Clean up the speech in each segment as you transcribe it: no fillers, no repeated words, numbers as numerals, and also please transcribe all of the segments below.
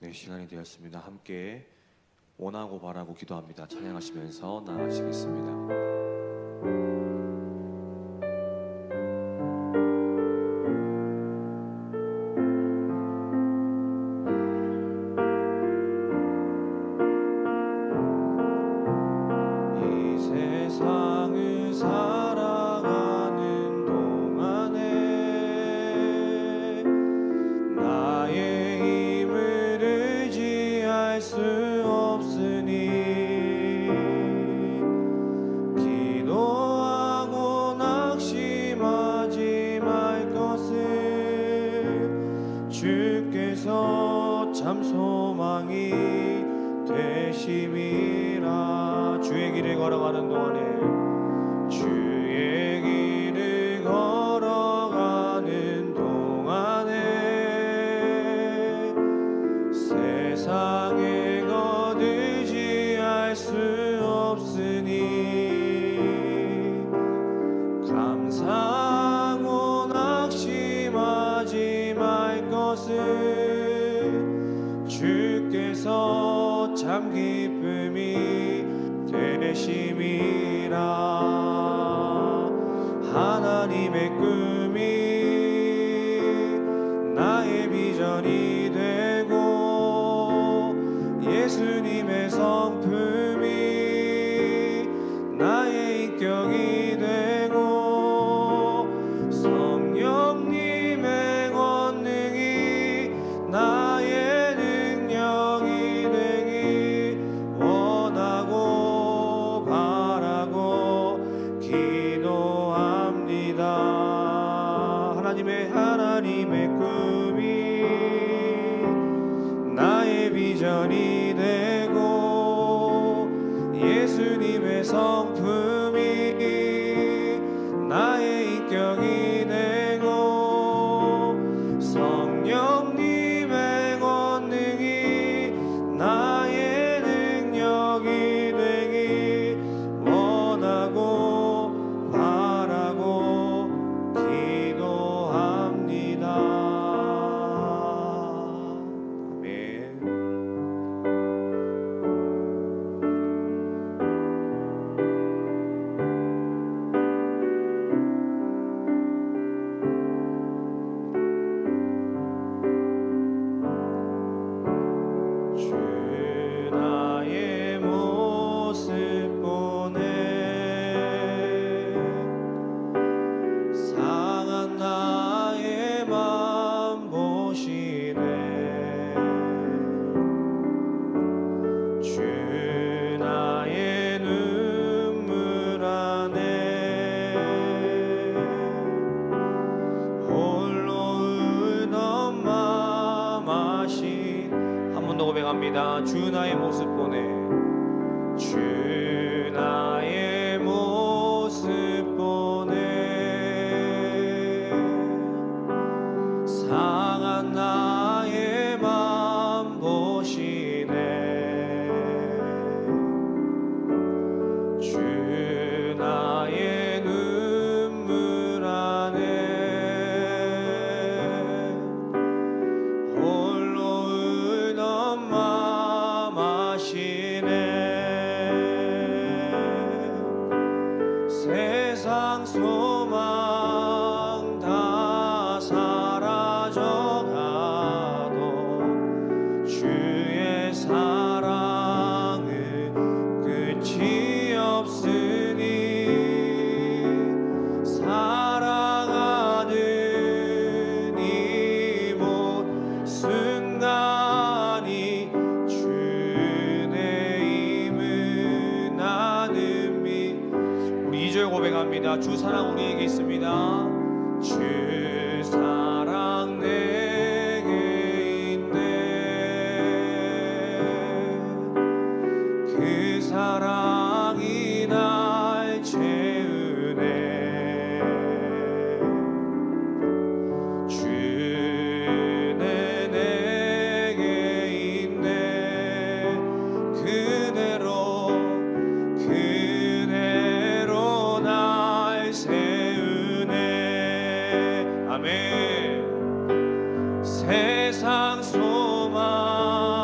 네, 시간이 되었습니다. 함께 원하고 바라고 기도합니다. 찬양하시면서 나아가시겠습니다. 세상을 살아가는 동안에 나의 힘을 의지할 수 없으니 기도하고 낙심하지 말 것을 주께서 참 소망이 되심이라. 주의 길을 걸어가는 동안에 주의 길을 걸어가는 동안에 세상에 것 의지할 수 없으니 감사하고 낙심하지 말 것을 주께서 참 기쁨이 되심이라. 하나님의 꿈이 나의 비전이 되고 예수님의 성품이 나의 인격이 되고 성령님의 권능이 나의 능력이 되기 원하고 바라고 기도합니다. 하나님의 꿈이 나의 비전이 되고 예수님의 성품이 나의 인격이 되고 성령님의 권능이 나의 능력이 되기 원하고 바라고 기도합니다. 아멘. 주 나의 모습 보네 상한 나의 맘 보시네 주 나의 눈물 안에 홀로 울던 맘 아시. 한 번 더 고백합니다. 주 나의 모습 보네 주 나의 모습 보네 상한 나의 맘 보시네 주 나의 눈물 안에 홀로 울던 맘 아시네 세상 소망 다 사라져가도 주의 사랑은 끝이 없으니 사랑하는 이 모든 순간이 주의 힘을 나는 믿. 우리 2절 고백합니다. 주 사랑 우리에게 있습니다. 주 사랑 내게 있네 그 사랑이 날 채우네 주는 내게 있네 그대로 날 세우네. 아멘. 세상 소망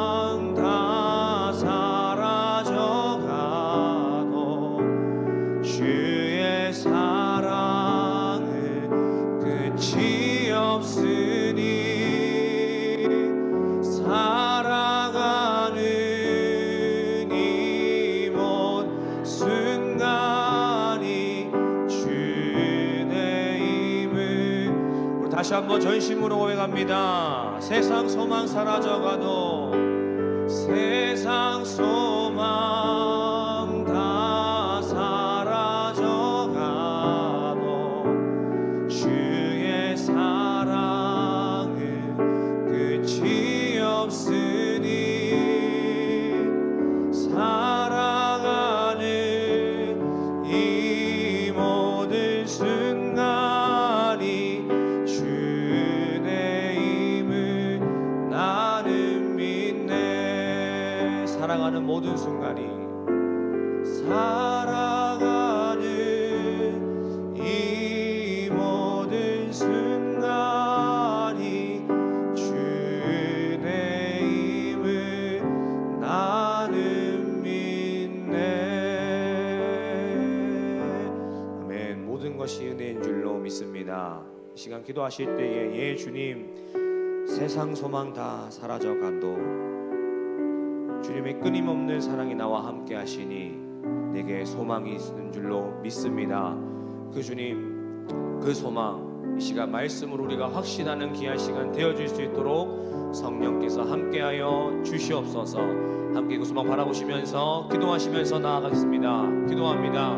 다시 한번 전심으로 고백합니다. 세상 소망 사라져가도 세상 소망 다 사라져가도 주의 사랑은 끝이 없으니 살아가는 이 모든 순간이 주의 힘을 나는 믿네. 살아가는 모든 순간이 살아가는 이 모든 순간이 주의 힘을 나는 믿네. 아멘. 모든 것이 은혜인 줄로 믿습니다. 이 시간 기도하실 때에 예 주님, 세상 소망 다 사라져간도 주님의 끊임없는 사랑이 나와 함께 하시니 내게 소망이 있는 줄로 믿습니다. 그 주님, 그 소망 이 시간 말씀으로 우리가 확신하는 귀한 시간 되어질 수 있도록 성령께서 함께하여 주시옵소서. 함께 그 소망 바라보시면서 기도하시면서 나아가겠습니다. 기도합니다.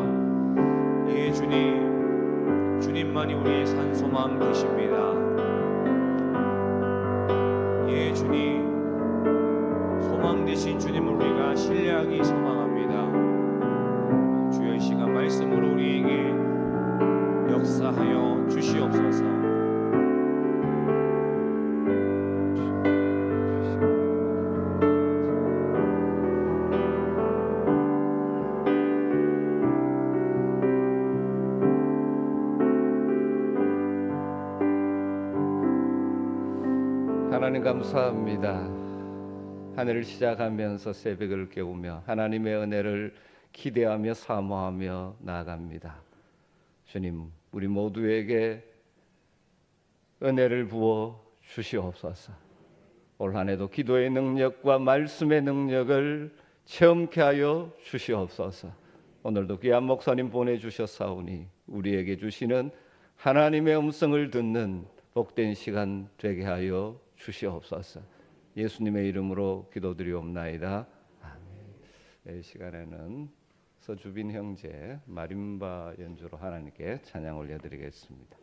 예 주님, 주님만이 우리의 산 소망 되십니다. 예 주님, 소망 되신 주님을 우리가 신뢰하기 소망합니다. 주여 이 시간 말씀으로 우리에게 역사하여 주시옵소서. 하나님 감사합니다. 하늘을 시작하면서 새벽을 깨우며 하나님의 은혜를 기대하며 사모하며 나아갑니다. 주님, 우리 모두에게 은혜를 부어 주시옵소서. 올 한 해도 기도의 능력과 말씀의 능력을 체험케 하여 주시옵소서. 오늘도 귀한 목사님 보내주셨사오니 우리에게 주시는 하나님의 음성을 듣는 복된 시간 되게 하여 주시옵소서. 예수님의 이름으로 기도드리옵나이다. 아멘. 이 시간에는 서주빈 형제 마림바 연주로 하나님께 찬양 올려드리겠습니다.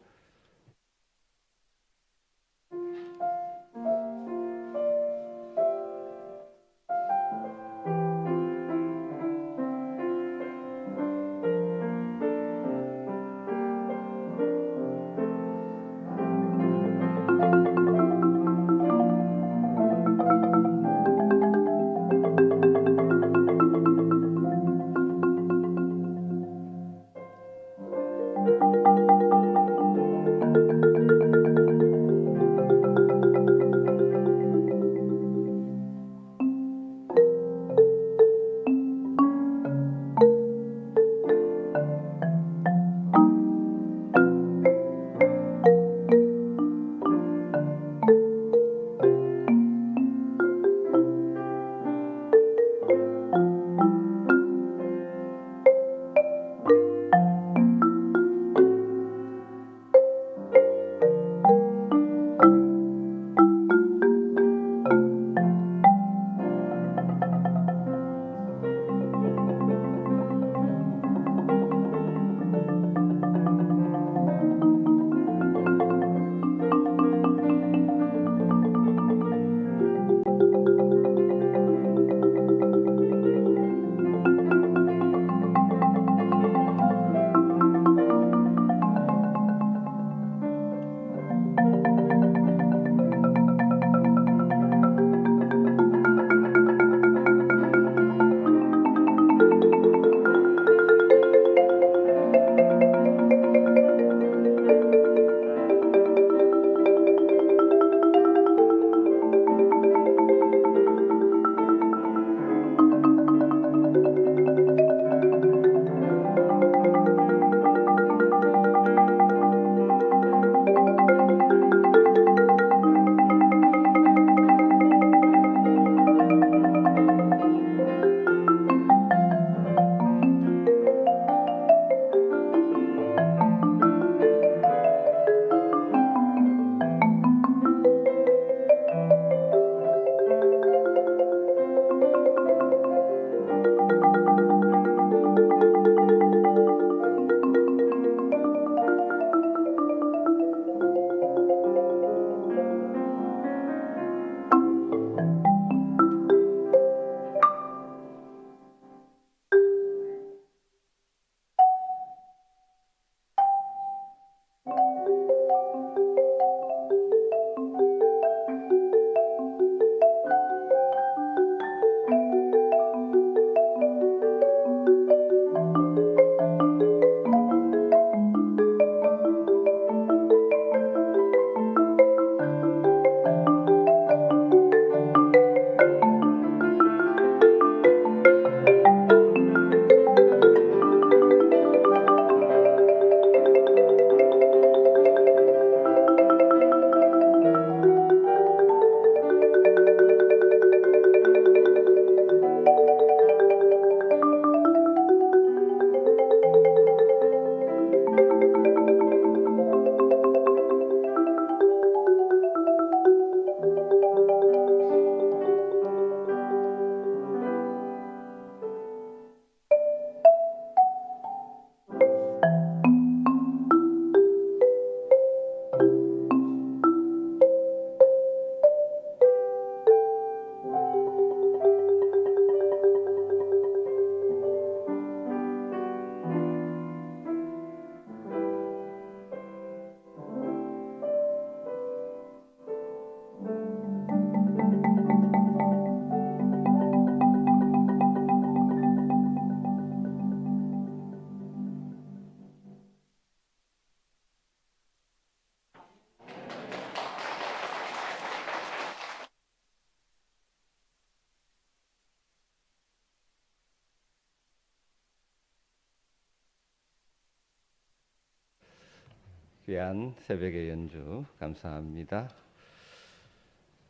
귀한 새벽의 연주 감사합니다.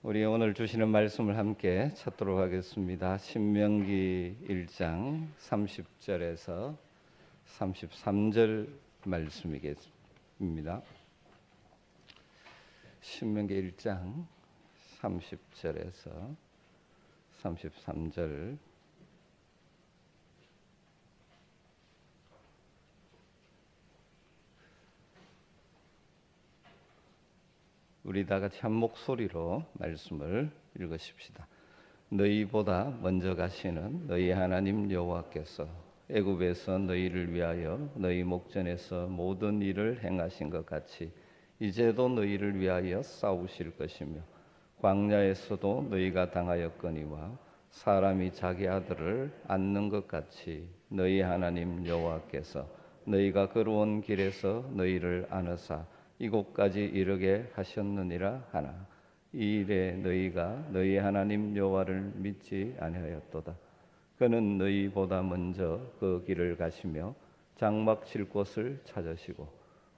우리 오늘 주시는 말씀을 함께 찾도록 하겠습니다. 신명기 1장 30절에서 33절 말씀이겠습니다. 신명기 1장 30절에서 33절 우리 다 같이 한 목소리로 말씀을 읽으십시다. 너희보다 먼저 가시는 너희 하나님 여호와께서 애굽에서 너희를 위하여 너희 목전에서 모든 일을 행하신 것 같이 이제도 너희를 위하여 싸우실 것이며 광야에서도 너희가 당하였거니와 사람이 자기 아들을 안는 것 같이 너희 하나님 여호와께서 너희가 걸어온 길에서 너희를 안으사 이곳까지 이르게 하셨느니라 하나 이 일에 너희가 너희 하나님 여호와를 믿지 아니하였도다. 그는 너희보다 먼저 그 길을 가시며 장막 칠 곳을 찾으시고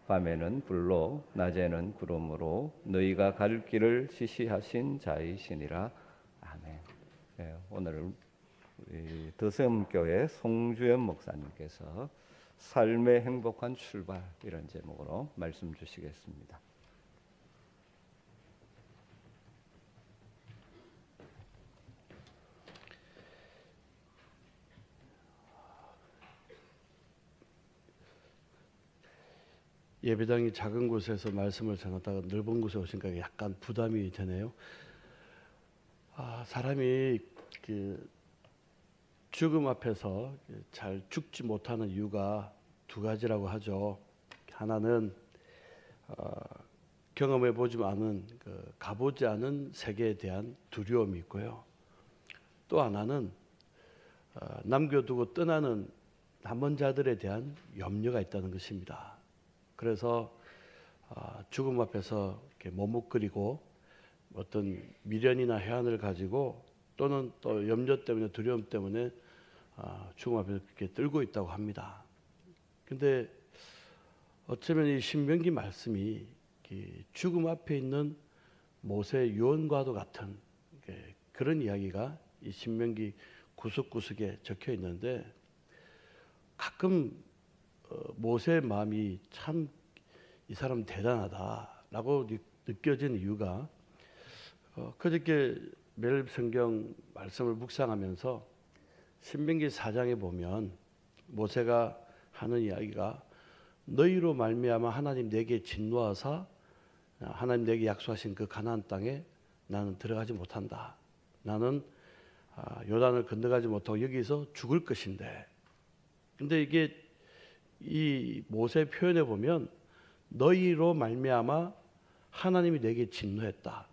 밤에는 불로 낮에는 구름으로 너희가 갈 길을 지시하신 자이시니라. 아멘. 네, 오늘 우리 더샘교회 송주연 목사님께서 삶의 행복한 출발 이런 제목으로 말씀 주시겠습니다. 예배당이 작은 곳에서 말씀을 전하다가 넓은 곳에 오시니까 약간 부담이 되네요. 사람이 죽음 앞에서 잘 죽지 못하는 이유가 두 가지라고 하죠. 하나는 경험해 보지 않은 가보지 않은 세계에 대한 두려움이 있고요. 또 하나는 남겨두고 떠나는 남은 자들에 대한 염려가 있다는 것입니다. 그래서 죽음 앞에서 이렇게 머뭇거리고 어떤 미련이나 해안을 가지고 또는 또 염려 때문에 두려움 때문에 죽음 앞에서 그렇게 떨고 있다고 합니다. 근데 어쩌면 이 신명기 말씀이 죽음 앞에 있는 모세 유언과도 같은 그런 이야기가 이 신명기 구석구석에 적혀 있는데 가끔 모세의 마음이 참 이 사람 대단하다라고 느껴진 이유가 그저께 매일 성경 말씀을 묵상하면서 신명기 4장에 보면 모세가 하는 이야기가 너희로 말미암아 하나님 내게 진노하사 하나님 내게 약속하신 그 가나안 땅에 나는 들어가지 못한다. 나는 요단을 건너가지 못하고 여기서 죽을 것인데 근데 이게 이 모세 표현에 보면 너희로 말미암아 하나님이 내게 진노했다.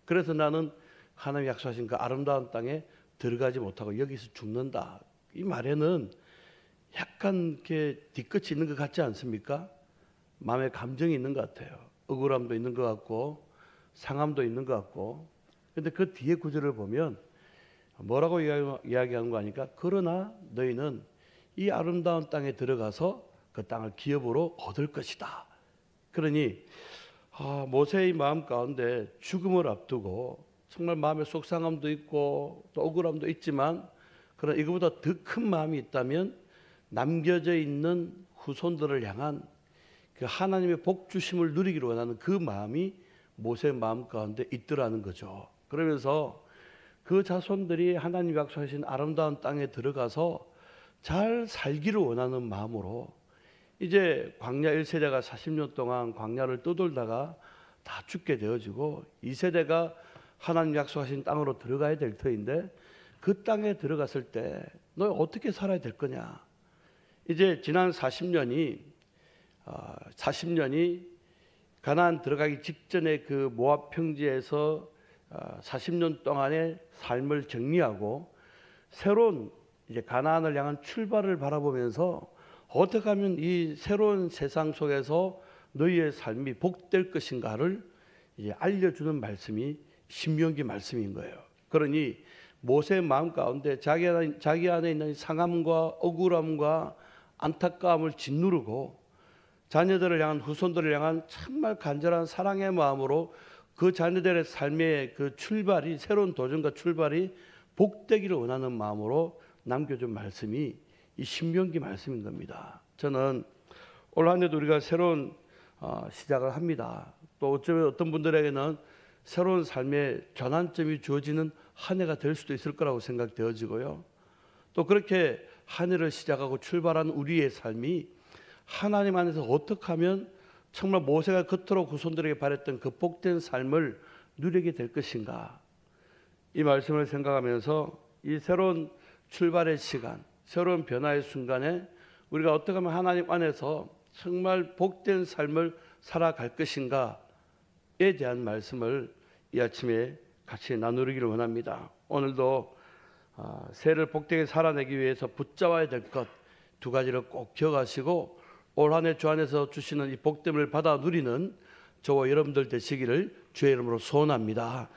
그래서 나는 하나님이 약속하신 그 아름다운 땅에 들어가지 못하고 여기서 죽는다. 이 말에는 약간 이렇게 뒤끝이 있는 것 같지 않습니까? 마음에 감정이 있는 것 같아요. 억울함도 있는 것 같고 상함도 있는 것 같고. 그런데 그 뒤에 구절을 보면 뭐라고 이야기하는 거 아니까? 그러나 너희는 이 아름다운 땅에 들어가서 그 땅을 기업으로 얻을 것이다. 그러니 모세의 마음 가운데 죽음을 앞두고 정말 마음에 속상함도 있고 또 억울함도 있지만 그러나 이거보다 더 큰 마음이 있다면 남겨져 있는 후손들을 향한 그 하나님의 복 주심을 누리기를 원하는 그 마음이 모세의 마음 가운데 있더라는 거죠. 그러면서 그 자손들이 하나님 약속하신 아름다운 땅에 들어가서 잘 살기를 원하는 마음으로 이제 광야 1세대가 40년 동안 광야를 떠돌다가 다 죽게 되어지고 2세대가 하나님 약속하신 땅으로 들어가야 될 터인데 그 땅에 들어갔을 때 너 어떻게 살아야 될 거냐. 이제 지난 40년이 가나안 들어가기 직전에 그 모압 평지에서 40년 동안의 삶을 정리하고 새로운 이제 가나안을 향한 출발을 바라보면서 어떻게 하면 이 새로운 세상 속에서 너희의 삶이 복될 것인가를 이제 알려주는 말씀이 신명기 말씀인 거예요. 그러니 모세의 마음 가운데 자기 안에 있는 상함과 억울함과 안타까움을 짓누르고 자녀들을 향한 후손들을 향한 정말 간절한 사랑의 마음으로 그 자녀들의 삶의 그 출발이 새로운 도전과 출발이 복되기를 원하는 마음으로 남겨준 말씀이 이 신명기 말씀인 겁니다. 저는 올 한 해도 우리가 새로운 시작을 합니다. 또 어쩌면 어떤 분들에게는 새로운 삶의 전환점이 주어지는 한 해가 될 수도 있을 거라고 생각되어지고요. 또 그렇게 한 해를 시작하고 출발한 우리의 삶이 하나님 안에서 어떻게 하면 정말 모세가 그토록 후손들에게 바랬던 그 복된 삶을 누리게 될 것인가, 이 말씀을 생각하면서 이 새로운 출발의 시간, 새로운 변화의 순간에 우리가 어떻게 하면 하나님 안에서 정말 복된 삶을 살아갈 것인가에 대한 말씀을 이 아침에 같이 나누기를 원합니다. 오늘도 새해를 복되게 살아내기 위해서 붙잡아야 될 것 두 가지를 꼭 기억하시고 올 한 해 주 안에서 주시는 이 복됨을 받아 누리는 저와 여러분들 되시기를 주의 이름으로 소원합니다.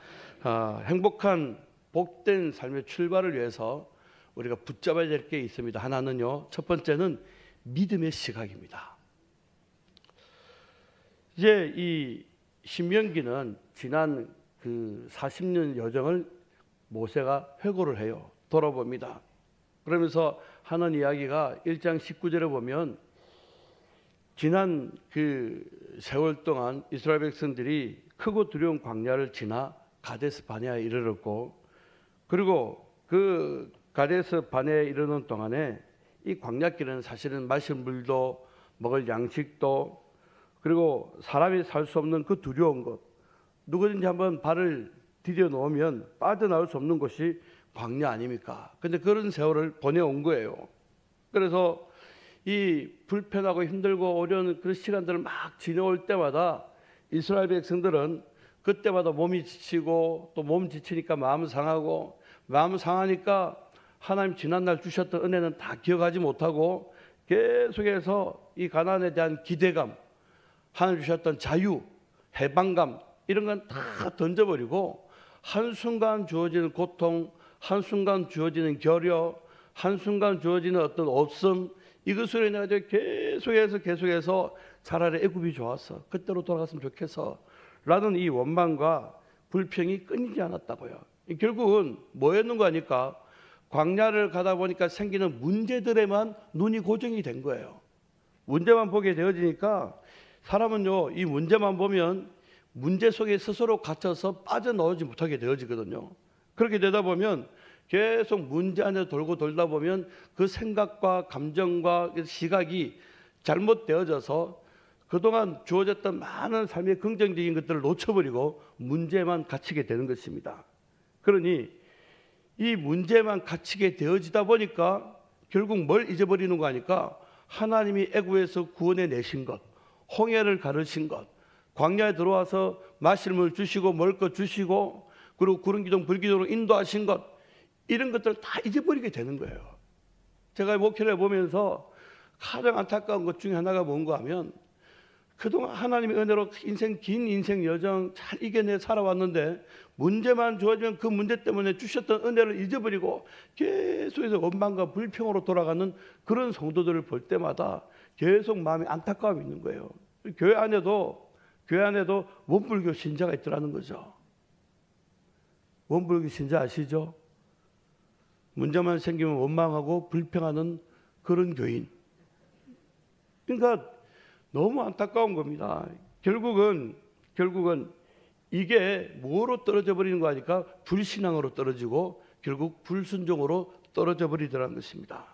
행복한 복된 삶의 출발을 위해서 우리가 붙잡아야 될 게 있습니다. 하나는요, 첫 번째는 믿음의 시각입니다. 이제 이 신명기는 지난 그 40년 여정을 모세가 회고를 해요. 돌아봅니다. 그러면서 하는 이야기가 1장 19절에 보면 지난 그 세월 동안 이스라엘 백성들이 크고 두려운 광야를 지나 가데스 바네아에 이르렀고, 그리고 그 가데스 바네아에 이르는 동안에 이 광야길은 사실은 마실 물도 먹을 양식도 그리고 사람이 살 수 없는 그 두려운 것, 누구든지 한번 발을 디뎌 놓으면 빠져나올 수 없는 곳이 광야 아닙니까? 근데 그런 세월을 보내온 거예요. 그래서 이 불편하고 힘들고 어려운 그런 시간들을 막 지내올 때마다 이스라엘 백성들은 그때마다 몸이 지치고 또 몸 지치니까 마음 상하고, 마음 상하니까 하나님 지난날 주셨던 은혜는 다 기억하지 못하고 계속해서 이 가나안에 대한 기대감, 하나님 주셨던 자유, 해방감 이런 건 다 던져버리고 한순간 주어지는 고통, 한순간 주어지는 결여, 한순간 주어지는 어떤 없음, 이것으로 인해 계속해서 차라리 애굽이 좋았어, 그때로 돌아갔으면 좋겠어 라는 이 원망과 불평이 끊이지 않았다고요. 결국은 뭐였는 거니까 광야를 가다 보니까 생기는 문제들에만 눈이 고정이 된 거예요. 문제만 보게 되어지니까 사람은요, 이 문제만 보면 문제 속에 스스로 갇혀서 빠져나오지 못하게 되어지거든요. 그렇게 되다 보면 계속 문제 안에 돌고 돌다 보면 그 생각과 감정과 시각이 잘못되어져서 그동안 주어졌던 많은 삶의 긍정적인 것들을 놓쳐버리고 문제만 갇히게 되는 것입니다. 그러니 이 문제만 갇히게 되어지다 보니까 결국 뭘 잊어버리는 거 아니까 하나님이 애굽에서 구원해 내신 것, 홍해를 가르신 것, 광야에 들어와서 마실 물 주시고 먹을 것 주시고 그리고 구름 기둥 불기둥으로 인도하신 것, 이런 것들을 다 잊어버리게 되는 거예요. 제가 목회를 보면서 가장 안타까운 것 중에 하나가 뭔가 하면 그동안 하나님의 은혜로 긴 인생 여정 잘 이겨내 살아왔는데 문제만 주어지면 그 문제 때문에 주셨던 은혜를 잊어버리고 계속해서 원망과 불평으로 돌아가는 그런 성도들을 볼 때마다 계속 마음에 안타까움이 있는 거예요. 교회 안에도 원불교 신자가 있더라는 거죠. 원불교 신자 아시죠? 문제만 생기면 원망하고 불평하는 그런 교인. 그러니까 너무 안타까운 겁니다. 결국은 이게 뭐로 떨어져 버리는 거 하니까 불신앙으로 떨어지고 결국 불순종으로 떨어져 버리더라는 것입니다.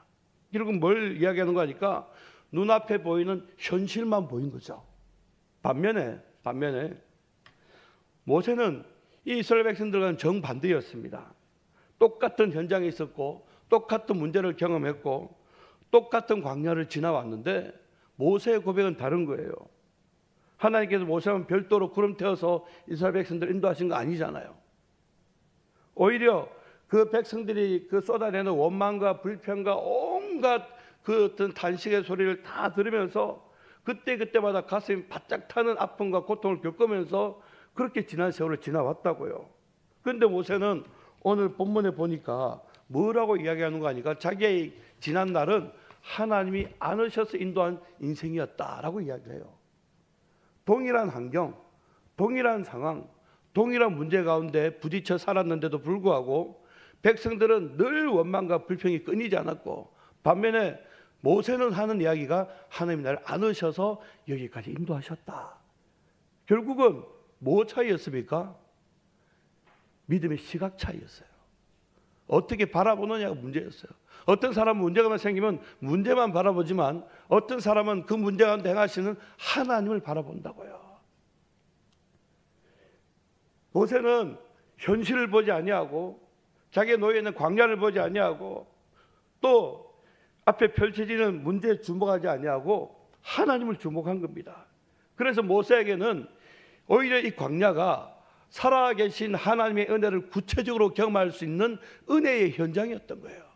결국 뭘 이야기하는 거 하니까 눈앞에 보이는 현실만 보인 거죠. 반면에 모세는 이 이스라엘 백성들과는 정반대였습니다. 똑같은 현장에 있었고 똑같은 문제를 경험했고 똑같은 광야를 지나왔는데 모세의 고백은 다른 거예요. 하나님께서 모세만 별도로 구름 태워서 이스라엘 백성들을 인도하신 거 아니잖아요. 오히려 그 백성들이 그 쏟아내는 원망과 불평과 온갖 그 어떤 탄식의 소리를 다 들으면서 그때마다 가슴이 바짝 타는 아픔과 고통을 겪으면서 그렇게 지난 세월을 지나왔다고요. 그런데 모세는 오늘 본문에 보니까 뭐라고 이야기하는 거 아니까 자기의 지난 날은 하나님이 안으셔서 인도한 인생이었다라고 이야기해요. 동일한 환경, 동일한 상황, 동일한 문제 가운데 부딪혀 살았는데도 불구하고 백성들은 늘 원망과 불평이 끊이지 않았고, 반면에 모세는 하는 이야기가 하나님이 나를 안으셔서 여기까지 인도하셨다. 결국은 뭐 차이였습니까? 믿음의 시각 차이였어요. 어떻게 바라보느냐가 문제였어요. 어떤 사람은 문제가 생기면 문제만 바라보지만 어떤 사람은 그 문제 가운데 행하시는 하나님을 바라본다고요. 모세는 현실을 보지 아니하고 자기의 놓여 있는 광야를 보지 아니하고 또 앞에 펼쳐지는 문제에 주목하지 아니하고 하나님을 주목한 겁니다. 그래서 모세에게는 오히려 이 광야가 살아계신 하나님의 은혜를 구체적으로 경험할 수 있는 은혜의 현장이었던 거예요.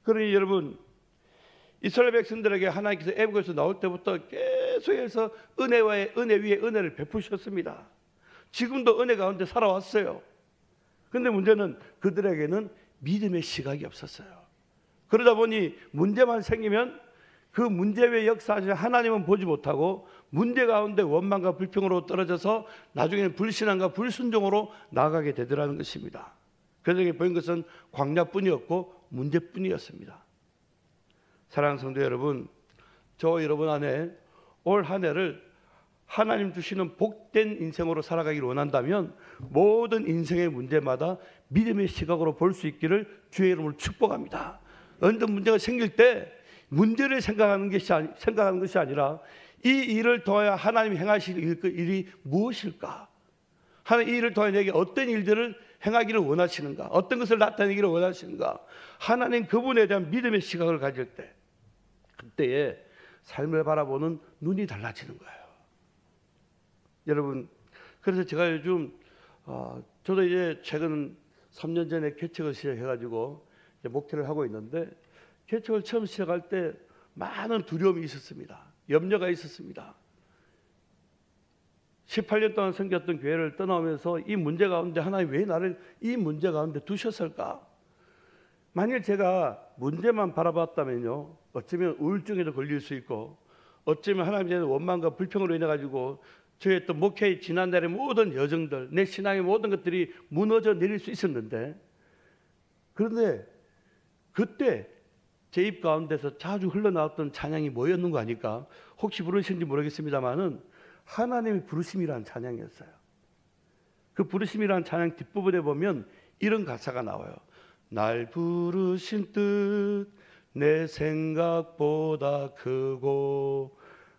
그러니 여러분, 이스라엘 백성들에게 하나님께서 애국에서 나올 때부터 계속해서 은혜 위에 은혜를 베푸셨습니다. 지금도 은혜 가운데 살아왔어요. 그런데 문제는 그들에게는 믿음의 시각이 없었어요. 그러다 보니 문제만 생기면 그 문제 외에 역사하시는 하나님은 보지 못하고 문제 가운데 원망과 불평으로 떨어져서 나중에는 불신앙과 불순종으로 나아가게 되더라는 것입니다. 그들에게 보인 것은 광야뿐이었고 문제뿐이었습니다. 사랑하는 성도 여러분, 저 여러분 안에 올 한 해를 하나님 주시는 복된 인생으로 살아가기를 원한다면 모든 인생의 문제마다 믿음의 시각으로 볼 수 있기를 주의 이름으로 축복합니다. 어떤 문제가 생길 때 문제를 생각하는 것이 아니라 이 일을 통하여 하나님이 행하실 일이 무엇일까? 하나님 이 일을 통하여 내게 어떤 일들을 행하기를 원하시는가? 어떤 것을 나타내기를 원하시는가? 하나님 그분에 대한 믿음의 시각을 가질 때 그때에 삶을 바라보는 눈이 달라지는 거예요. 여러분, 그래서 제가 요즘 저도 이제 최근 3년 전에 개척을 시작해가지고 이제 목회를 하고 있는데 개척을 처음 시작할 때 많은 두려움이 있었습니다. 염려가 있었습니다. 18년 동안 섬겼던 교회를 떠나오면서 이 문제 가운데 하나님 왜 나를 이 문제 가운데 두셨을까? 만일 제가 문제만 바라봤다면요, 어쩌면 우울증에도 걸릴 수 있고 어쩌면 하나님에 대한 원망과 불평으로 인해 가지고 저의 또 목회의 지난달의 모든 여정들, 내 신앙의 모든 것들이 무너져 내릴 수 있었는데, 그런데 그때 제 입 가운데서 자주 흘러나왔던 찬양이 뭐였는 거 아니까 혹시 부르신지 모르겠습니다만은 하나님의 부르심이라는 찬양이었어요. 그 부르심이라는 찬양 뒷부분에 보면 이런 가사가 나와요. 날 부르신 뜻 내 생각보다 크고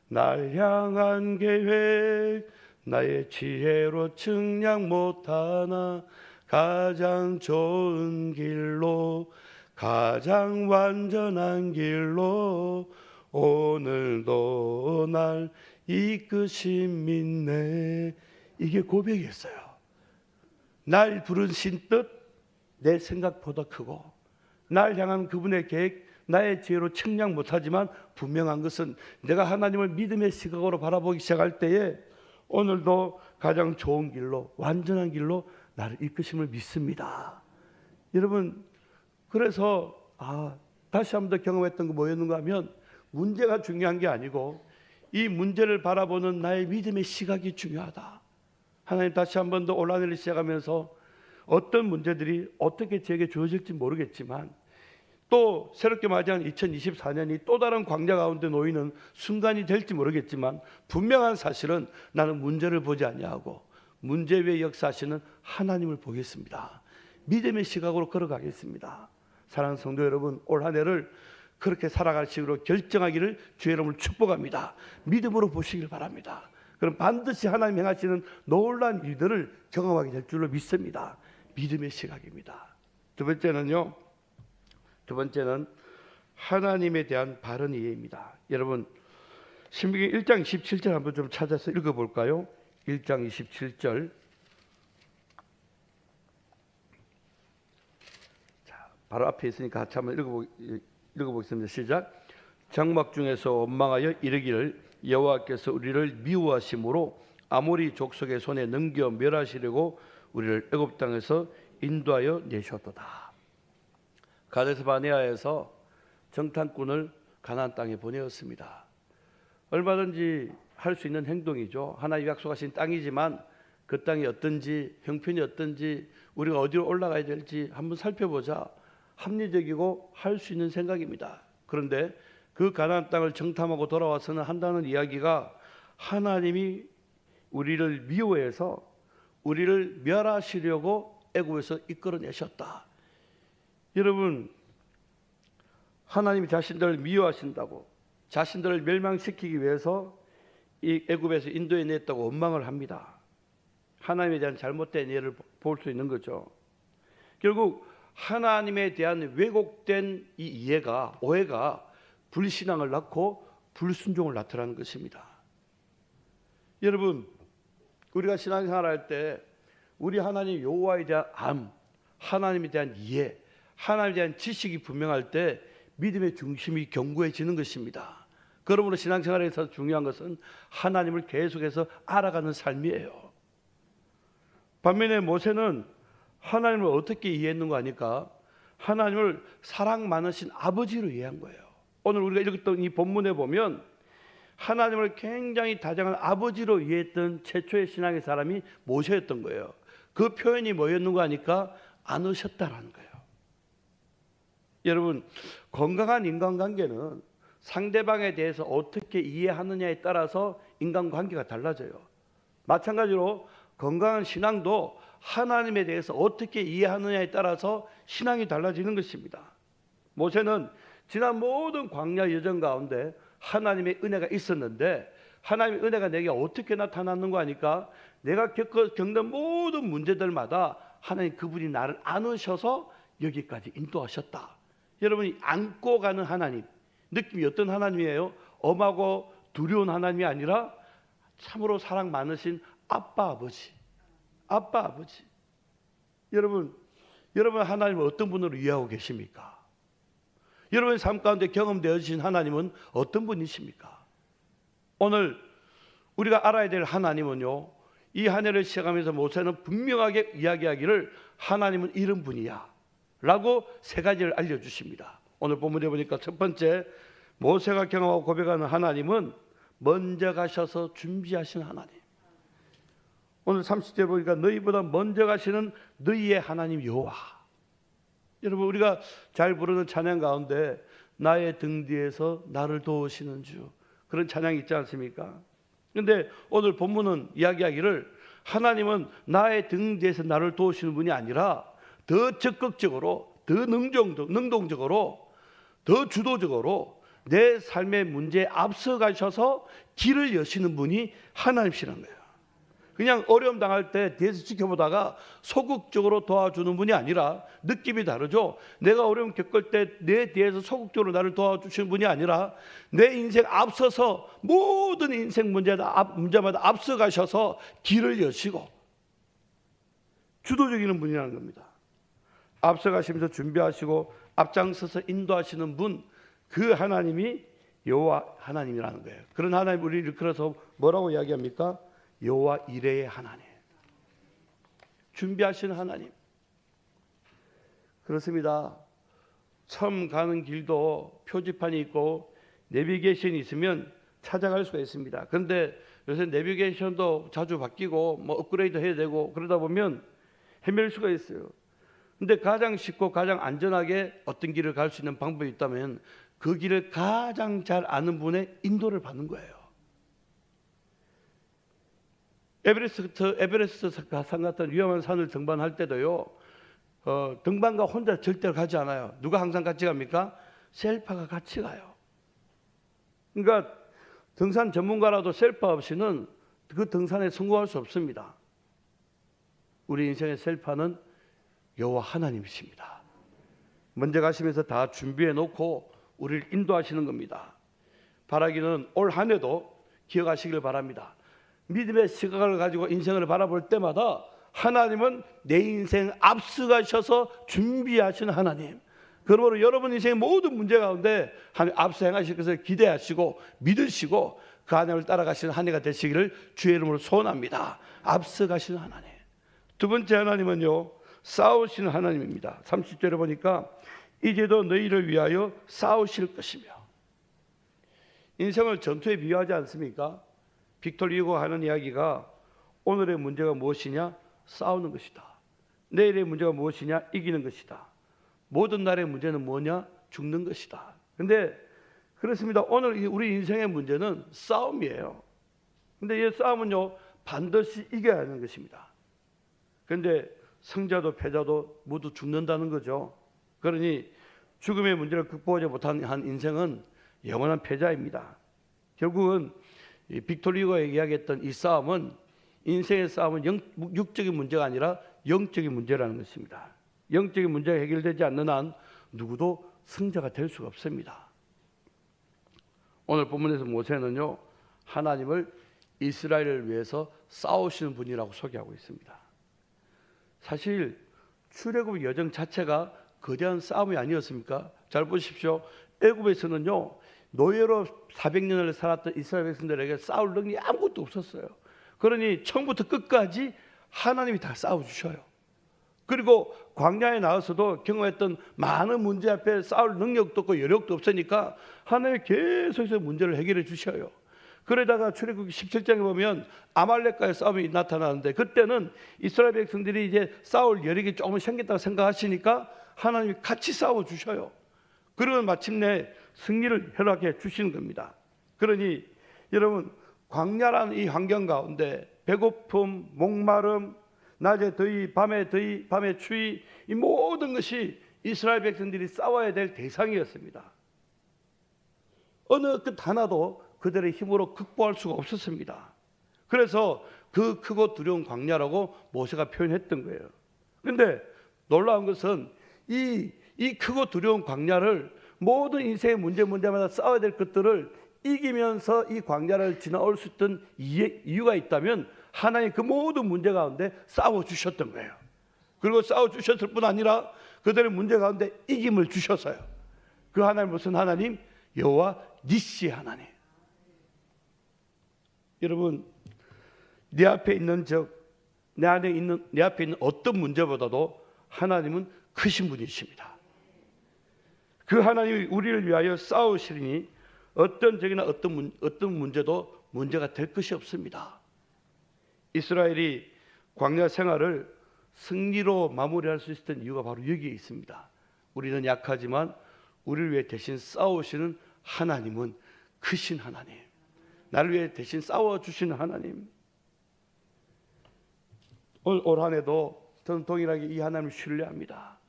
날 향한 계획 나의 지혜로 측량 못하나 가장 좋은 길로 가장 완전한 길로 오늘도 날 이끄신 믿네. 이게 고백이었어요. 날 부르신 뜻 내 생각보다 크고 날 향한 그분의 계획 나의 지혜로 측량 못하지만 분명한 것은 내가 하나님을 믿음의 시각으로 바라보기 시작할 때에 오늘도 가장 좋은 길로 완전한 길로 나를 이끄심을 믿습니다. 여러분, 그래서 다시 한 번 더 경험했던 거 뭐였는가 하면 문제가 중요한 게 아니고 이 문제를 바라보는 나의 믿음의 시각이 중요하다. 하나님 다시 한 번 더 올 한 해를 시작하면서 어떤 문제들이 어떻게 제게 주어질지 모르겠지만 또 새롭게 맞이한 2024년이 또 다른 광야 가운데 놓이는 순간이 될지 모르겠지만 분명한 사실은 나는 문제를 보지 아니하고 문제 위에 역사하시는 하나님을 보겠습니다. 믿음의 시각으로 걸어가겠습니다. 사랑하는 성도 여러분, 올 한 해를 그렇게 살아갈 식으로 결정하기를 주의 이름으로 축복합니다. 믿음으로 보시길 바랍니다. 그럼 반드시 하나님 행하시는 놀라운 일들을 경험하게 될 줄로 믿습니다. 믿음의 시각입니다. 두 번째는 하나님에 대한 바른 이해입니다. 여러분, 신명기 1장 27절 한번 좀 찾아서 읽어볼까요? 1장 27절. 자, 바로 앞에 있으니까 같이 한번 읽어보겠습니다. 시작. 장막 중에서 원망하여 이르기를 여호와께서 우리를 미워하심으로 아모리 족속의 손에 넘겨 멸하시려고 우리를 애굽 땅에서 인도하여 내셨도다. 가데스 바네아에서 정탐꾼을 가나안 땅에 보내었습니다. 얼마든지 할 수 있는 행동이죠. 하나님 약속하신 땅이지만 그 땅이 어떤지, 형편이 어떤지, 우리가 어디로 올라가야 될지 한번 살펴보자. 합리적이고 할 수 있는 생각입니다. 그런데 그 가나안 땅을 정탐하고 돌아와서는 한다는 이야기가 하나님이 우리를 미워해서 우리를 멸하시려고 애굽에서 이끌어내셨다. 여러분, 하나님이 자신들을 미워하신다고, 자신들을 멸망시키기 위해서 이 애굽에서 인도해 냈다고 원망을 합니다. 하나님에 대한 잘못된 예를 볼 수 있는 거죠. 결국 하나님에 대한 왜곡된 이 이해가, 오해가 불신앙을 낳고 불순종을 나타나는 것입니다. 여러분, 우리가 신앙생활할 때 우리 하나님 여호와에 대한 하나님에 대한 이해, 하나님에 대한 지식이 분명할 때 믿음의 중심이 견고해지는 것입니다. 그러므로 신앙생활에서 중요한 것은 하나님을 계속해서 알아가는 삶이에요. 반면에 모세는 하나님을 어떻게 이해했는가 하니까 하나님을 사랑 많으신 아버지로 이해한 거예요. 오늘 우리가 읽었던 이 본문에 보면 하나님을 굉장히 다정한 아버지로 이해했던 최초의 신앙의 사람이 모세였던 거예요. 그 표현이 뭐였는가 하니까 안으셨다라는 거예요. 여러분, 건강한 인간관계는 상대방에 대해서 어떻게 이해하느냐에 따라서 인간관계가 달라져요. 마찬가지로 건강한 신앙도 하나님에 대해서 어떻게 이해하느냐에 따라서 신앙이 달라지는 것입니다. 모세는 지난 모든 광야 여정 가운데 하나님의 은혜가 있었는데 하나님의 은혜가 내게 어떻게 나타났는가 하니까 내가 겪는 모든 문제들마다 하나님 그분이 나를 안으셔서 여기까지 인도하셨다. 여러분이 안고 가는 하나님, 느낌이 어떤 하나님이에요? 엄하고 두려운 하나님이 아니라 참으로 사랑 많으신 아빠 아버지. 여러분 하나님을 어떤 분으로 이해하고 계십니까? 여러분의 삶 가운데 경험되어진 하나님은 어떤 분이십니까? 오늘 우리가 알아야 될 하나님은요, 이 한 해를 시작하면서 모세는 분명하게 이야기하기를 하나님은 이런 분이야 라고 세 가지를 알려주십니다. 오늘 본문에 보니까 첫 번째, 모세가 경험하고 고백하는 하나님은 먼저 가셔서 준비하신 하나님. 오늘 30절 보니까 너희보다 먼저 가시는 너희의 하나님 여호와. 여러분, 우리가 잘 부르는 찬양 가운데 나의 등 뒤에서 나를 도우시는 주, 그런 찬양이 있지 않습니까? 그런데 오늘 본문은 이야기하기를 하나님은 나의 등 뒤에서 나를 도우시는 분이 아니라 더 적극적으로, 더 능동적으로, 더 주도적으로 내 삶의 문제에 앞서 가셔서 길을 여시는 분이 하나님이시라는 거예요. 그냥 어려움 당할 때 뒤에서 지켜보다가 소극적으로 도와주는 분이 아니라, 느낌이 다르죠. 내가 어려움 겪을 때 내 뒤에서 소극적으로 나를 도와주시는 분이 아니라 내 인생 앞서서 모든 인생 문제마다 앞서 가셔서 길을 여시고 주도적인 분이라는 겁니다. 앞서 가시면서 준비하시고 앞장서서 인도하시는 분, 그 하나님이 여호와 하나님이라는 거예요. 그런 하나님, 우리를 그래서 뭐라고 이야기합니까? 여호와 이레의 하나님, 준비하시는 하나님. 그렇습니다. 처음 가는 길도 표지판이 있고 내비게이션이 있으면 찾아갈 수가 있습니다. 그런데 요새 내비게이션도 자주 바뀌고 뭐 업그레이드 해야 되고 그러다 보면 헤맬 수가 있어요. 근데 가장 쉽고 가장 안전하게 어떤 길을 갈 수 있는 방법이 있다면 그 길을 가장 잘 아는 분의 인도를 받는 거예요. 에베레스트 산 같은 위험한 산을 등반할 때도요, 등반가 혼자 절대로 가지 않아요. 누가 항상 같이 갑니까? 셀파가 같이 가요. 그러니까 등산 전문가라도 셀파 없이는 그 등산에 성공할 수 없습니다. 우리 인생의 셀파는 여호와 하나님이십니다. 먼저 가시면서 다 준비해 놓고 우리를 인도하시는 겁니다. 바라기는 올 한 해도 기억하시길 바랍니다. 믿음의 시각을 가지고 인생을 바라볼 때마다 하나님은 내 인생 앞서가셔서 준비하시는 하나님. 그러므로 여러분 인생의 모든 문제 가운데 하나님 앞서 행하실 것을 기대하시고 믿으시고 그 하나님을 따라가시는 한 해가 되시기를 주의 이름으로 소원합니다. 앞서가시는 하나님. 두 번째 하나님은요, 싸우시는 하나님입니다. 30절에 보니까 이제도 너희를 위하여 싸우실 것이며. 인생을 전투에 비유하지 않습니까? 빅토르 유고 하는 이야기가 오늘의 문제가 무엇이냐? 싸우는 것이다. 내일의 문제가 무엇이냐? 이기는 것이다. 모든 날의 문제는 뭐냐? 죽는 것이다. 근데 그렇습니다. 오늘 우리 인생의 문제는 싸움이에요. 근데 이 싸움은요, 반드시 이겨야 하는 것입니다. 그런데 승자도 패자도 모두 죽는다는 거죠. 그러니 죽음의 문제를 극복하지 못한 한 인생은 영원한 패자입니다. 결국은 빅토르 유고가 이야기했던 이 싸움은, 인생의 싸움은 육적인 문제가 아니라 영적인 문제라는 것입니다. 영적인 문제가 해결되지 않는 한 누구도 승자가 될 수가 없습니다. 오늘 본문에서 모세는요, 하나님을 이스라엘을 위해서 싸우시는 분이라고 소개하고 있습니다. 사실 출애굽 여정 자체가 거대한 싸움이 아니었습니까? 잘 보십시오. 애굽에서는요, 노예로 400년을 살았던 이스라엘 백성들에게 싸울 능력이 아무것도 없었어요. 그러니 처음부터 끝까지 하나님이 다 싸워주셔요. 그리고 광야에 나와서도 경험했던 많은 문제 앞에 싸울 능력도 없고 여력도 없으니까 하나님이 계속해서 문제를 해결해 주셔요. 그러다가 출애굽 17장에 보면 아말렉과의 싸움이 나타나는데, 그때는 이스라엘 백성들이 이제 싸울 여력이 조금 생겼다고 생각하시니까 하나님이 같이 싸워 주셔요. 그러면 마침내 승리를 허락해 주시는 겁니다. 그러니 여러분, 광야라는 이 환경 가운데 배고픔, 목마름, 낮에 더위, 밤에 추위, 이 모든 것이 이스라엘 백성들이 싸워야 될 대상이었습니다. 어느 것 하나도 그들의 힘으로 극복할 수가 없었습니다. 그래서 그 크고 두려운 광야라고 모세가 표현했던 거예요. 그런데 놀라운 것은 이 크고 두려운 광야를, 모든 인생의 문제마다 싸워야 될 것들을 이기면서 이 광야를 지나올 수 있던 이유가 있다면 하나님 그 모든 문제 가운데 싸워주셨던 거예요. 그리고 싸워주셨을 뿐 아니라 그들의 문제 가운데 이김을 주셔서요. 그 하나님 무슨 하나님? 여호와 니시 하나님. 여러분, 내 앞에 있는 내 앞에 있는 어떤 문제보다도 하나님은 크신 분이십니다. 그 하나님이 우리를 위하여 싸우시리니 어떤 적이나 어떤 문제도 문제가 될 것이 없습니다. 이스라엘이 광야 생활을 승리로 마무리할 수 있었던 이유가 바로 여기에 있습니다. 우리는 약하지만 우리를 위해 대신 싸우시는 하나님은 크신 하나님, 나를 위해 대신 싸워주시는 하나님. 올 한 해도 저는 동일하게 이 하나님을 신뢰합니다.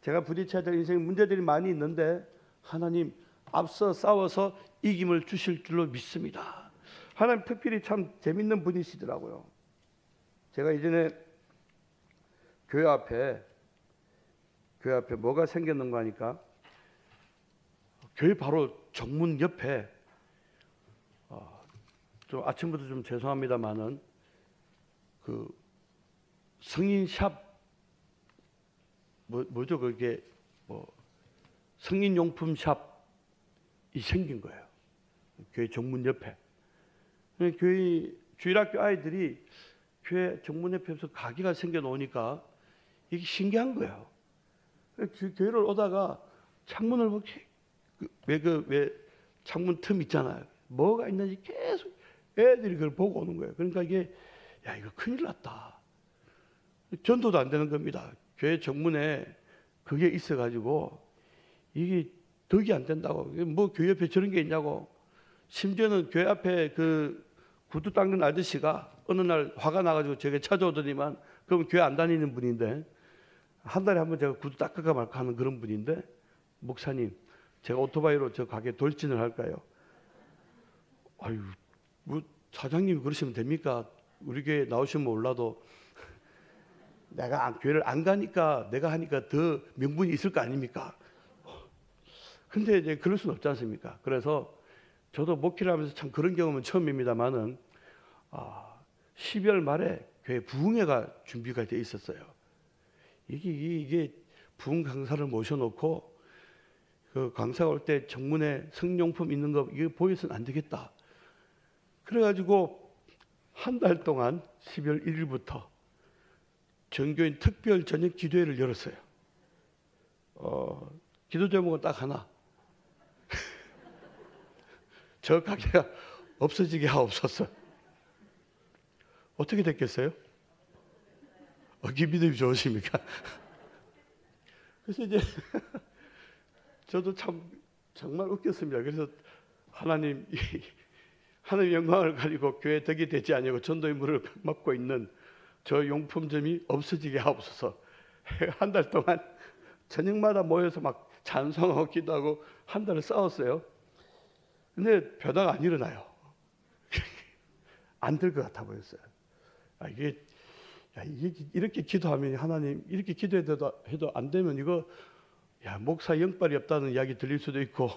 제가 부딪혀야 될 인생 문제들이 많이 있는데 하나님 앞서 싸워서 이김을 주실 줄로 믿습니다. 하나님 특별히 참 재밌는 분이시더라고요. 제가 이전에 교회 앞에 뭐가 생겼는가 하니까 교회 바로 정문 옆에 좀 아침부터 좀 죄송합니다만은 그 성인샵 뭐죠 그게 성인용품 샵이 생긴 거예요. 교회 정문 옆에. 교회 주일학교 아이들이 교회 정문 옆에서 가게가 생겨 놓으니까 이게 신기한 거예요. 교회를 오다가 창문을 보고 왜 창문 틈 있잖아요. 뭐가 있는지 계속 애들이 그걸 보고 오는 거예요. 그러니까 이게 이거 큰일 났다. 전도도 안 되는 겁니다. 교회 정문에 그게 있어가지고 이게 덕이 안 된다고. 뭐 교회 옆에 저런 게 있냐고. 심지어는 교회 앞에 그 구두 닦는 아저씨가 어느 날 화가 나가지고 제게 찾아오더니만, 그럼 교회 안 다니는 분인데 한 달에 한 번 제가 구두 닦을까 말까 하는 그런 분인데, 목사님 제가 오토바이로 저 가게 돌진을 할까요? 아유, 뭐 사장님이 그러시면 됩니까? 우리 교회 나오시면 몰라도 내가 교회를 안 가니까 내가 하니까 더 명분이 있을 거 아닙니까? 근데 이제 그럴 수는 없지 않습니까? 그래서 저도 목회를 하면서 참 그런 경험은 처음입니다만은 12월 말에 교회 부흥회가 준비가 돼 있었어요. 이게 부흥 강사를 모셔놓고 그 강사가 올 때 정문에 성용품 있는 거 이거 보여서는 안 되겠다. 그래가지고 한 달 동안 12월 1일부터 전교인 특별 저녁 기도회를 열었어요. 기도 제목은 딱 하나. 저 가게가 없어지게 하옵소서. 어떻게 됐겠어요? 어기 믿음이 좋으십니까? 그래서 이제 저도 참 정말 웃겼습니다. 그래서 하나님 영광을 가지고 교회 덕이 되지 아니고 전도의 물을 먹고 있는 저 용품점이 없어지게 하옵소서. 한 달 동안 저녁마다 모여서 막 찬송하고 기도하고 한 달을 싸웠어요. 근데 변화가 안 일어나요. 안 될 것 같아 보였어요. 이게 이렇게 기도하면 하나님 이렇게 기도해도 안 되면 이거 목사 영빨이 없다는 이야기 들릴 수도 있고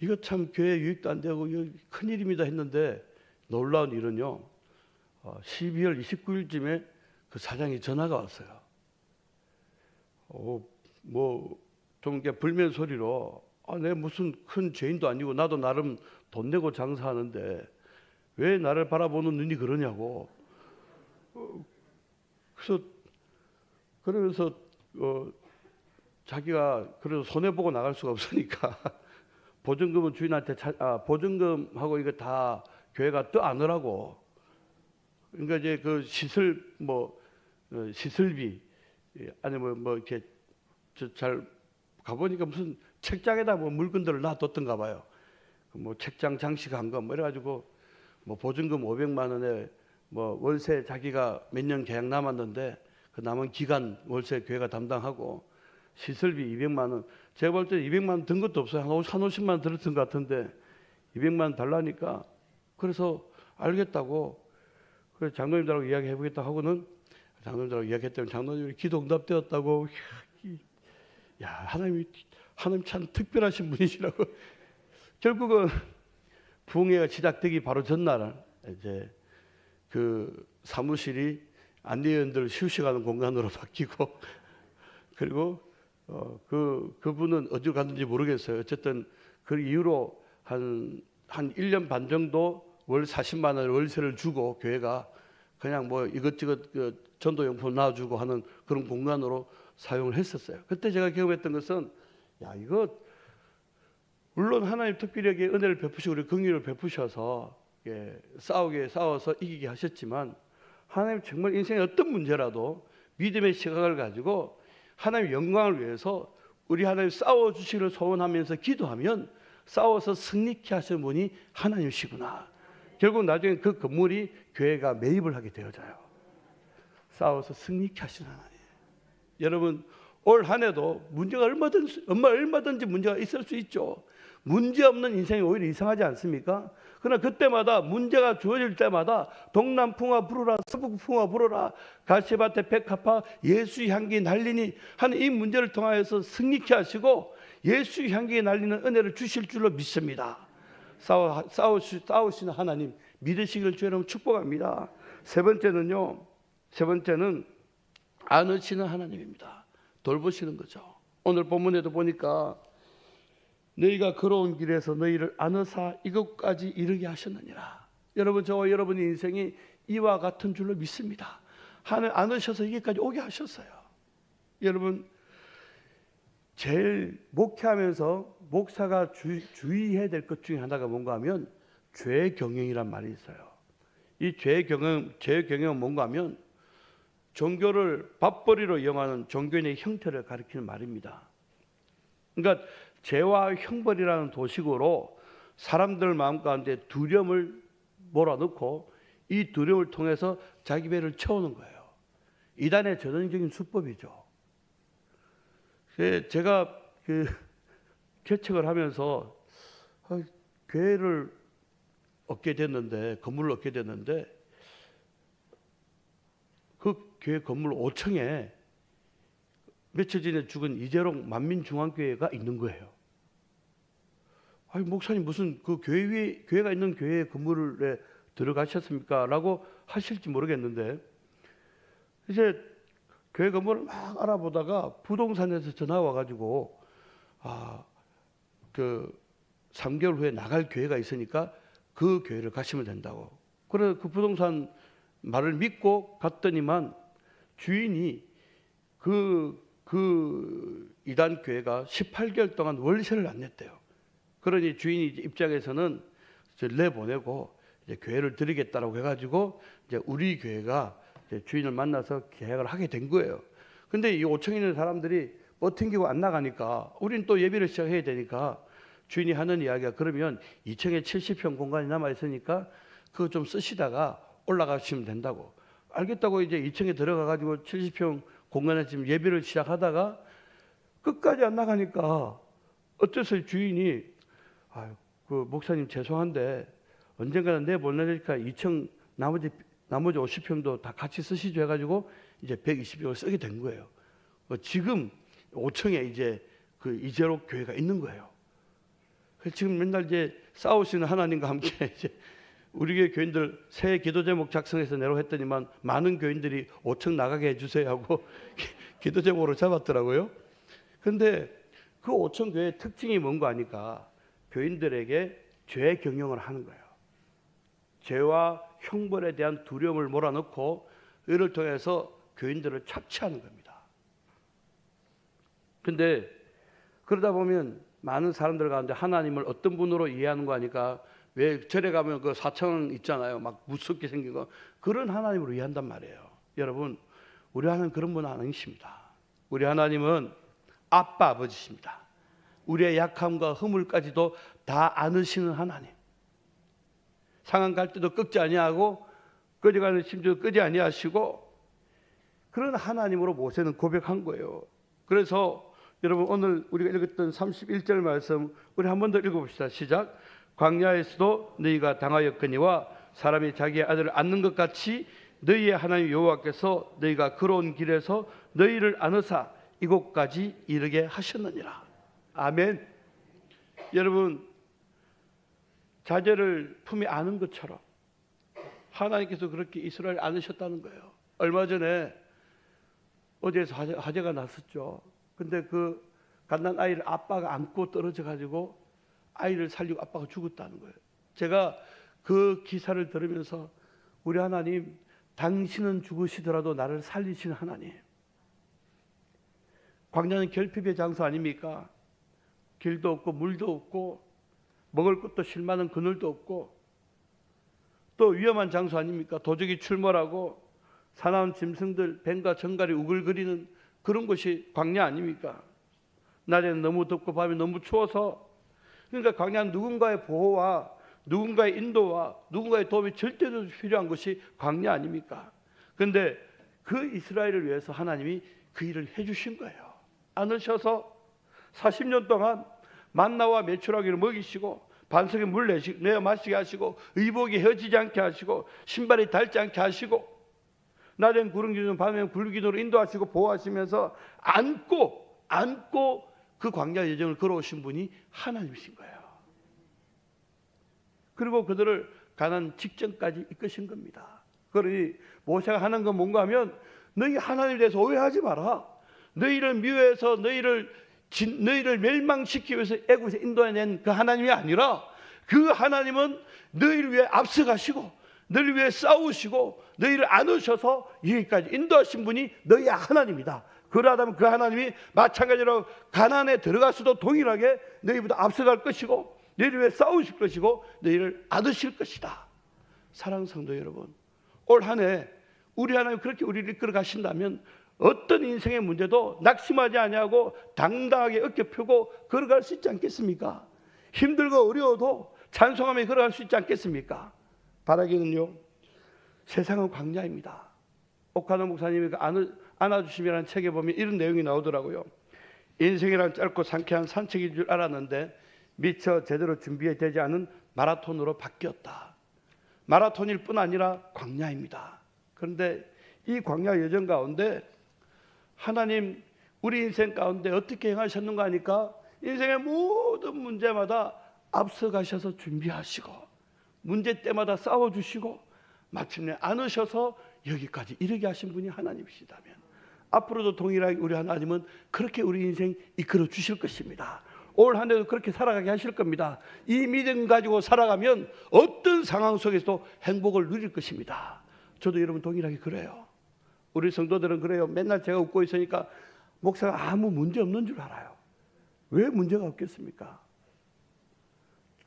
이거 참 교회 유익도 안 되고 이거 큰일입니다 했는데 놀라운 일은요. 12월 29일쯤에 그 사장이 전화가 왔어요. 좀 불면 소리로 내가 무슨 큰 죄인도 아니고 나도 나름 돈 내고 장사하는데 왜 나를 바라보는 눈이 그러냐고. 그러면서 자기가 그래도 손해 보고 나갈 수가 없으니까 보증금은 주인한테 보증금하고 이거 다 교회가 떠안으라고. 그러니까 이제 그 시설비 아니면 이렇게 잘 가보니까 무슨 책장에다 물건들을 놔뒀던가 봐요. 책장 장식한 거 이래가지고 보증금 500만 원에 월세 자기가 몇 년 계약 남았는데 그 남은 기간 월세 교회가 담당하고 시설비 200만 원. 제가 볼 때 200만 원 든 것도 없어요. 한 50만 원 들었던 것 같은데 200만 원 달라니까 그래서 알겠다고 그래서 장로님들하고 이야기해보겠다 하고는 장로님들하고 이야기했더니 장로님이 기도 응답되었다고. 하나님 참 특별하신 분이시라고. 결국은 부흥회가 시작되기 바로 전날 이제 그 사무실이 안내원들 휴식하는 공간으로 바뀌고 그리고 그분은 어디로 갔는지 모르겠어요. 어쨌든 그 이후로 한 1년 반 정도 월 40만 원 월세를 주고 교회가 그냥 이것저것 전도용품 놔주고 하는 그런 공간으로 사용을 했었어요. 그때 제가 경험했던 것은 이거 물론 하나님 특별하게 은혜를 베푸시고 우리 긍휼을 베푸셔서 싸워서 이기게 하셨지만 하나님 정말 인생의 어떤 문제라도 믿음의 시각을 가지고 하나님의 영광을 위해서 우리 하나님 싸워주시기를 소원하면서 기도하면 싸워서 승리케 하시는 분이 하나님이시구나. 결국 나중에 그 건물이 교회가 매입을 하게 되어져요. 싸워서 승리케 하시는 하나님. 여러분 올 한 해도 문제가 얼마든지 문제가 있을 수 있죠. 문제 없는 인생이 오히려 이상하지 않습니까? 그러나 그때마다 문제가 주어질 때마다 동남풍아 불어라 서북풍아 불어라 가시밭에 백합화 예수의 향기 날리니 하는 이 문제를 통하여서 승리케 하시고 예수의 향기에 날리는 은혜를 주실 줄로 믿습니다. 싸우시는 하나님 믿으시길 주 여러분 축복합니다. 세 번째는 안으시는 하나님입니다. 돌보시는 거죠. 오늘 본문에도 보니까 너희가 걸어온 길에서 너희를 안으사 이것까지 이르게 하셨느니라. 여러분 저와 여러분의 인생이 이와 같은 줄로 믿습니다. 하나님 안으셔서 이게까지 오게 하셨어요. 여러분 제일 목회하면서 목사가 주의해야 될 것 중에 하나가 뭔가 하면 죄 경영이란 말이 있어요. 이 죄 경영은 뭔가 하면 종교를 밥벌이로 이용하는 종교인의 형태를 가리키는 말입니다. 그러니까 죄와 형벌이라는 도식으로 사람들 마음 가운데 두려움을 몰아넣고 이 두려움을 통해서 자기 배를 채우는 거예요. 이단의 전형적인 수법이죠. 제가 개척을 하면서 교회를 얻게 됐는데 건물을 얻게 됐는데 그 교회 건물 5층에 며칠 전에 죽은 이재롱 만민중앙교회가 있는 거예요. 목사님 무슨 그 교회가 있는 교회 건물에 들어가셨습니까? 라고 하실지 모르겠는데 이제 교회 건물을 막 알아보다가 부동산에서 전화 와가지고 3개월 후에 나갈 교회가 있으니까 그 교회를 가시면 된다고. 그래서 그 부동산 말을 믿고 갔더니만 주인이 그 그 이단 교회가 18개월 동안 월세를 안 냈대요. 그러니 주인이 입장에서는 내보내고 이제 교회를 드리겠다라고 해가지고 이제 우리 교회가 이제 주인을 만나서 계약을 하게 된 거예요. 근데 이 5층에 있는 사람들이 버팅기고 안 나가니까 우리는 또 예배를 시작해야 되니까 주인이 하는 이야기가 그러면 2층에 70평 공간이 남아 있으니까 그거 좀 쓰시다가 올라가시면 된다고. 알겠다고 이제 2층에 들어가 가지고 70평 공간에 지금 예배를 시작하다가 끝까지 안 나가니까 어째서 주인이 그 목사님 죄송한데 언젠가는 내보내니까 2층 나머지 50평도 다 같이 쓰시죠 해가지고 이제 120평을 쓰게 된 거예요. 지금 5층에 이제 그 이재록 교회가 있는 거예요. 그래서 지금 맨날 이제 싸우시는 하나님과 함께 이제 우리 교회 교인들 새 기도 제목 작성해서 내라고 했더니만 많은 교인들이 5층 나가게 해주세요 하고 기도 제목으로 잡았더라고요. 근데 그 5층 교회의 특징이 뭔가 하니까 교인들에게 죄 경영을 하는 거예요. 죄와 형벌에 대한 두려움을 몰아넣고 이를 통해서 교인들을 착취하는 겁니다. 근데 그러다 보면 많은 사람들 가운데 하나님을 어떤 분으로 이해하는 거 하니까 왜 절에 가면 그 사천 있잖아요. 막 무섭게 생긴 거. 그런 하나님으로 이해한단 말이에요. 여러분, 우리 하나님 그런 분 아니십니다. 우리 하나님은 아빠 아버지십니다. 우리의 약함과 허물까지도 다 아느시는 하나님. 상한 갈 때도 꺾지 아니하고 꺼져가는 심지어 끄지 아니하시고 그런 하나님으로 모세는 고백한 거예요. 그래서 여러분 오늘 우리가 읽었던 31절 말씀 우리 한 번 더 읽어봅시다. 시작. 광야에서도 너희가 당하였거니와 사람이 자기의 아들을 안는 것 같이 너희의 하나님 여호와께서 너희가 걸어온 길에서 너희를 안으사 이곳까지 이르게 하셨느니라. 아멘. 여러분 자제를 품에 안은 것처럼 하나님께서 그렇게 이스라엘 안으셨다는 거예요. 얼마 전에 어디에서 화재가 났었죠. 근데 그 갓난 아이를 아빠가 안고 떨어져 가지고 아이를 살리고 아빠가 죽었다는 거예요. 제가 그 기사를 들으면서 우리 하나님 당신은 죽으시더라도 나를 살리시는 하나님. 광야는 결핍의 장소 아닙니까? 길도 없고 물도 없고 먹을 것도 실만한 그늘도 없고 또 위험한 장소 아닙니까? 도적이 출몰하고 사나운 짐승들 뱀과 정갈이 우글거리는 그런 곳이 광야 아닙니까? 낮에는 너무 덥고 밤에 너무 추워서 그러니까 광야는 누군가의 보호와 누군가의 인도와 누군가의 도움이 절대로 필요한 것이 광야 아닙니까? 그런데 그 이스라엘을 위해서 하나님이 그 일을 해주신 거예요. 안으셔서 40년 동안 만나와 메추라기를 먹이시고 반석에 물 내어 마시게 하시고 의복이 헤어지지 않게 하시고 신발이 닳지 않게 하시고 낮엔 구름 기둥 밤엔 불 기둥으로 인도하시고 보호하시면서 안고 그 광야 여정을 걸어오신 분이 하나님이신 거예요. 그리고 그들을 가나안 직전까지 이끄신 겁니다. 그러니 모세가 하는 건 뭔가 하면 너희 하나님에 대해서 오해하지 마라. 너희를 미워해서 너희를 멸망시키기 위해서 애굽에서 인도해낸 그 하나님이 아니라 그 하나님은 너희를 위해 앞서가시고 너희를 위해 싸우시고 너희를 안으셔서 여기까지 인도하신 분이 너희의 하나님이다. 그러하다면 그 하나님이 마찬가지로 가나안에 들어가서도 동일하게 너희보다 앞서갈 것이고 너희를 위해 싸우실 것이고 너희를 안으실 것이다. 사랑하는 성도 여러분, 올 한 해 우리 하나님 그렇게 우리를 이끌어 가신다면 어떤 인생의 문제도 낙심하지 아니하고 당당하게 어깨 펴고 걸어갈 수 있지 않겠습니까? 힘들고 어려워도 찬송하며 걸어갈 수 있지 않겠습니까? 바라기는요, 세상은 광야입니다. 옥하나 목사님이 안아주심이라는 책에 보면 이런 내용이 나오더라고요. 인생이란 짧고 상쾌한 산책인 줄 알았는데 미처 제대로 준비되지 않은 마라톤으로 바뀌었다. 마라톤일 뿐 아니라 광야입니다. 그런데 이 광야 여정 가운데 하나님 우리 인생 가운데 어떻게 행하셨는가 하니까 인생의 모든 문제마다 앞서가셔서 준비하시고 문제 때마다 싸워주시고 마침내 안으셔서 여기까지 이르게 하신 분이 하나님이시다면 앞으로도 동일하게 우리 하나님은 그렇게 우리 인생 이끌어 주실 것입니다. 올 한 해도 그렇게 살아가게 하실 겁니다. 이 믿음 가지고 살아가면 어떤 상황 속에서도 행복을 누릴 것입니다. 저도 여러분 동일하게 그래요. 우리 성도들은 그래요. 맨날 제가 웃고 있으니까 목사가 아무 문제 없는 줄 알아요. 왜 문제가 없겠습니까?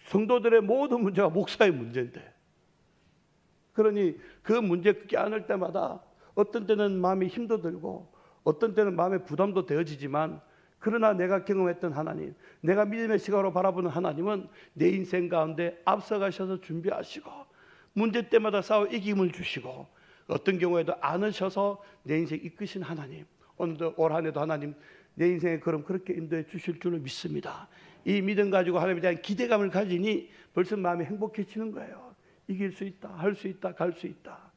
성도들의 모든 문제가 목사의 문제인데, 그러니 그 문제 껴안을 때마다 어떤 때는 마음이 힘도 들고 어떤 때는 마음의 부담도 되어지지만, 그러나 내가 경험했던 하나님, 내가 믿음의 시각으로 바라보는 하나님은 내 인생 가운데 앞서가셔서 준비하시고 문제 때마다 싸워 이김을 주시고 어떤 경우에도 안으셔서 내 인생 이끄신 하나님, 오늘도 올 한 해도 하나님 내 인생의 걸음 그렇게 인도해 주실 줄로 믿습니다. 이 믿음 가지고 하나님에 대한 기대감을 가지니 벌써 마음이 행복해지는 거예요. 이길 수 있다, 할 수 있다, 갈 수 있다.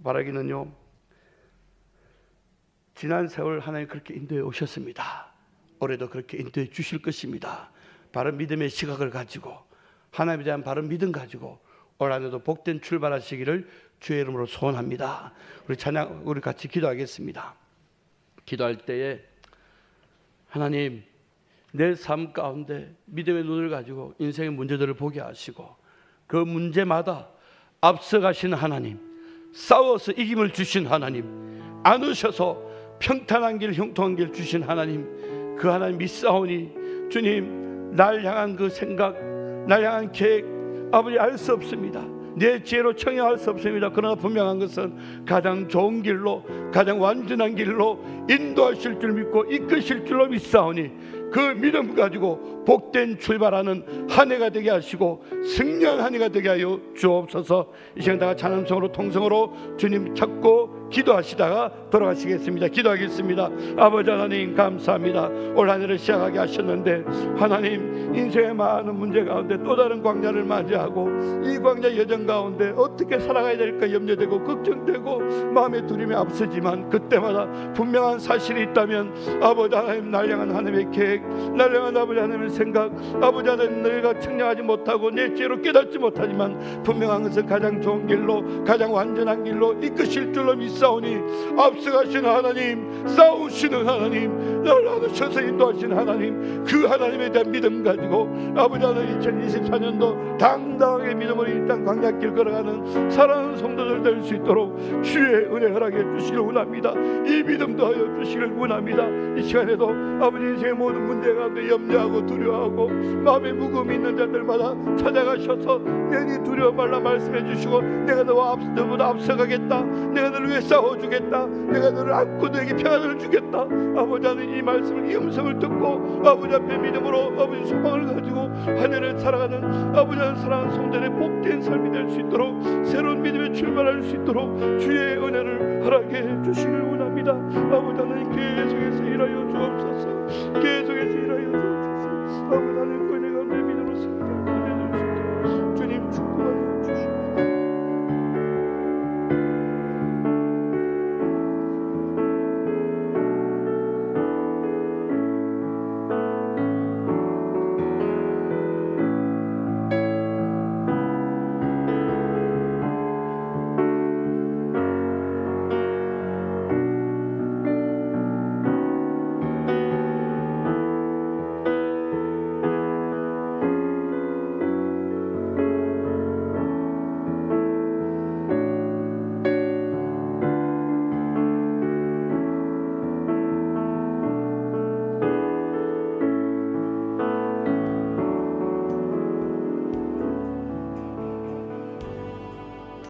바라기는요, 지난 세월 하나님 그렇게 인도해 오셨습니다. 올해도 그렇게 인도해 주실 것입니다. 바른 믿음의 시각을 가지고 하나님에 대한 바른 믿음 가지고 올 한 해도 복된 출발하시기를 주의 이름으로 소원합니다. 우리 같이 기도하겠습니다. 기도할 때에 하나님, 내 삶 가운데 믿음의 눈을 가지고 인생의 문제들을 보게 하시고 그 문제마다 앞서가신 하나님, 싸워서 이김을 주신 하나님, 안으셔서 평탄한 길, 형통한 길 주신 하나님, 그 하나님 믿사오니 주님, 날 향한 그 생각, 날 향한 계획 아버지 알 수 없습니다. 내 지혜로 청량할 수 없습니다. 그러나 분명한 것은 가장 좋은 길로, 가장 완전한 길로 인도하실 줄 믿고 이끄실 줄로 믿사오니 그 믿음 가지고 복된 출발하는 한 해가 되게 하시고 승리한 한 해가 되게 하여 주옵소서. 이 시간 다가 찬양성으로 통성으로 주님 찾고 기도하시다가 돌아가시겠습니다. 기도하겠습니다. 아버지 하나님 감사합니다. 올 한 해를 시작하게 하셨는데 하나님, 인생의 많은 문제 가운데 또 다른 광야를 맞이하고 이 광야 여정 가운데 어떻게 살아가야 될까 염려되고 걱정되고 마음의 두려움이 앞서지만 그때마다 분명한 사실이 있다면 아버지 하나님, 날 향한 하나님의 계획, 날 향한 아버지 하나님의 생각, 아버지 하나님, 너희가 청량하지 못하고 내 지혜로 깨닫지 못하지만 분명한 것은 가장 좋은 길로, 가장 완전한 길로 이끄실 줄로 믿사오니 앞서가시는 하나님, 싸우시는 하나님, 날 안으셔서 인도하시는 하나님, 그 하나님에 대한 믿음 가지고 아버지 하나님 2024년도 당당하게 믿음으로 이 땅 광야길 걸어가는 사랑하는 성도들 될 수 있도록 주의 은혜 허락해 주시길 원합니다. 이 믿음도 하여 주시길 원합니다. 이 시간에도 아버지 인생의 모든 문제 가운데 염려하고 두려워하고 마음에 무거움이 있는 자들마다 찾아가셔서 내니 두려워 말라 말씀해 주시고 내가 너보다 앞서가겠다, 내가 너를 위해 싸워주겠다, 내가 너를 안고 너에게 평안을 주겠다. 아버지 하나님, 이 말씀을, 이 음성을 듣고 아버지 앞에 믿음으로 아버지 소망을 가지고 한 해를 살아가는 아버지 하나님 사랑하는 성도들의 복된 삶이 될 수 있도록 새로운 믿음에 출발할 수 있도록 주의 은혜를 허락해 주시길 원합니다. 아버지 하나님 계속해서 일하여 주옵소서. 계속해서 일하여 주옵소서. 아버지 하나님